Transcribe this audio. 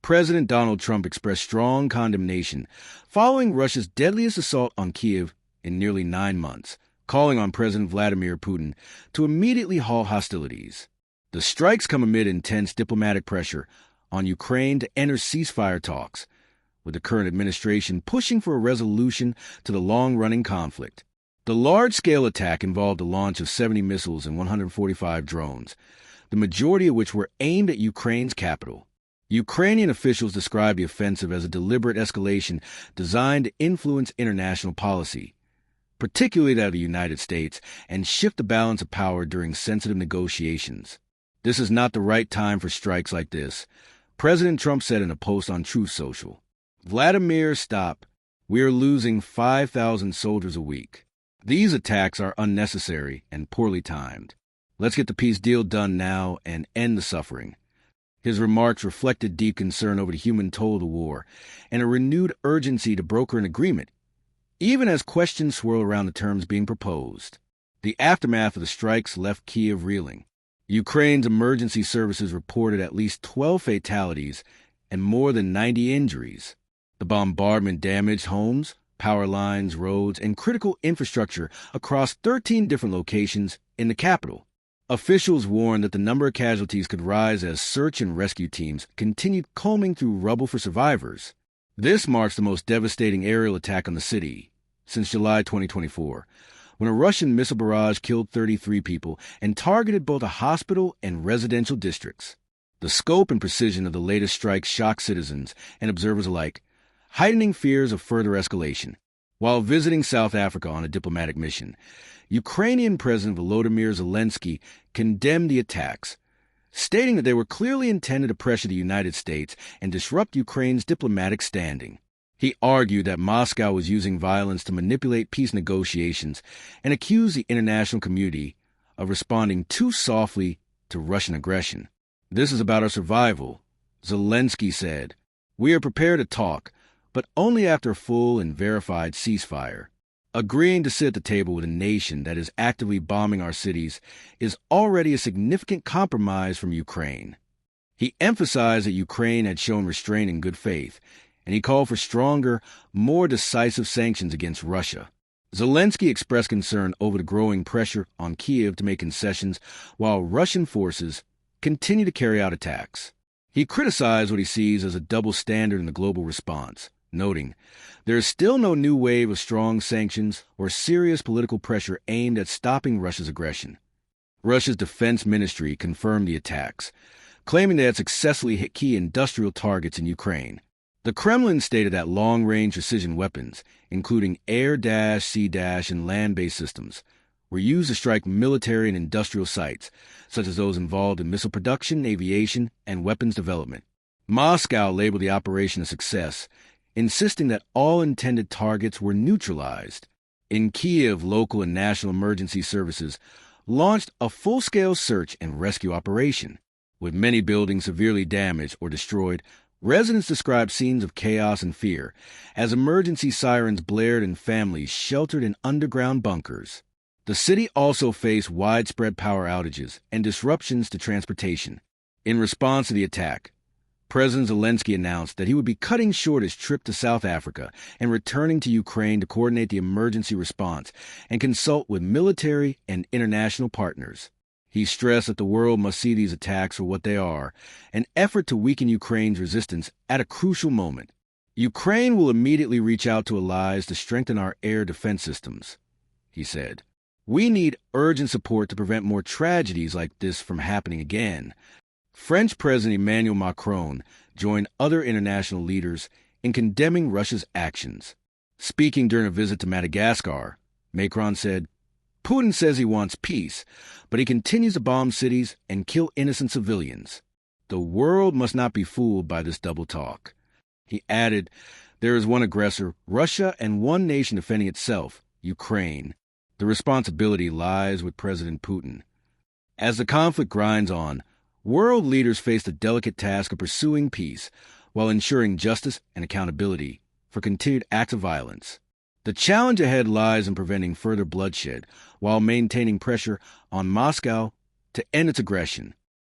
President Donald Trump expressed strong condemnation following Russia's deadliest assault on Kyiv in nearly 9 months, calling on President Vladimir Putin to immediately halt hostilities. The strikes come amid intense diplomatic pressure on Ukraine to enter ceasefire talks, with the current administration pushing for a resolution to the long-running conflict. The large-scale attack involved the launch of 70 missiles and 145 drones, the majority of which were aimed at Ukraine's capital. Ukrainian officials described the offensive as a deliberate escalation designed to influence international policy, particularly that of the United States, and shift the balance of power during sensitive negotiations. This is not the right time for strikes like this, President Trump said in a post on Truth Social. Vladimir, stop. We are losing 5,000 soldiers a week. These attacks are unnecessary and poorly timed. Let's get the peace deal done now and end the suffering. His remarks reflected deep concern over the human toll of the war and a renewed urgency to broker an agreement, even as questions swirl around the terms being proposed. The aftermath of the strikes left Kyiv reeling. Ukraine's emergency services reported at least 12 fatalities and more than 90 injuries. The bombardment damaged homes, power lines, roads, and critical infrastructure across 13 different locations in the capital. Officials warned that the number of casualties could rise as search and rescue teams continued combing through rubble for survivors. This marks the most devastating aerial attack on the city since July 2024, when a Russian missile barrage killed 33 people and targeted both a hospital and residential districts. The scope and precision of the latest strikes shocked citizens and observers alike, heightening fears of further escalation. While visiting South Africa on a diplomatic mission, Ukrainian President Volodymyr Zelensky condemned the attacks, stating that they were clearly intended to pressure the United States and disrupt Ukraine's diplomatic standing. He argued that Moscow was using violence to manipulate peace negotiations and accused the international community of responding too softly to Russian aggression. This is about our survival, Zelensky said. We are prepared to talk, but only after a full and verified ceasefire. Agreeing to sit at the table with a nation that is actively bombing our cities is already a significant compromise from Ukraine. He emphasized that Ukraine had shown restraint and good faith, and he called for stronger, more decisive sanctions against Russia. Zelensky expressed concern over the growing pressure on Kyiv to make concessions while Russian forces continue to carry out attacks. He criticized what he sees as a double standard in the global response, noting, there is still no new wave of strong sanctions or serious political pressure aimed at stopping Russia's aggression. Russia's defense ministry confirmed the attacks, claiming they had successfully hit key industrial targets in Ukraine. The Kremlin stated that long-range precision weapons, including air, sea, and land-based systems, were used to strike military and industrial sites, such as those involved in missile production, aviation, and weapons development. Moscow labeled the operation a success, insisting that all intended targets were neutralized. In Kyiv, local and national emergency services launched a full-scale search and rescue operation. With many buildings severely damaged or destroyed, residents described scenes of chaos and fear as emergency sirens blared and families sheltered in underground bunkers. The city also faced widespread power outages and disruptions to transportation. In response to the attack, President Zelensky announced that he would be cutting short his trip to South Africa and returning to Ukraine to coordinate the emergency response and consult with military and international partners. He stressed that the world must see these attacks for what they are, an effort to weaken Ukraine's resistance at a crucial moment. Ukraine will immediately reach out to allies to strengthen our air defense systems, he said. We need urgent support to prevent more tragedies like this from happening again. French President Emmanuel Macron joined other international leaders in condemning Russia's actions. Speaking during a visit to Madagascar, Macron said, Putin says he wants peace, but he continues to bomb cities and kill innocent civilians. The world must not be fooled by this double talk. He added, there is one aggressor, Russia, and one nation defending itself, Ukraine. The responsibility lies with President Putin. As the conflict grinds on, world leaders face the delicate task of pursuing peace while ensuring justice and accountability for continued acts of violence. The challenge ahead lies in preventing further bloodshed while maintaining pressure on Moscow to end its aggression.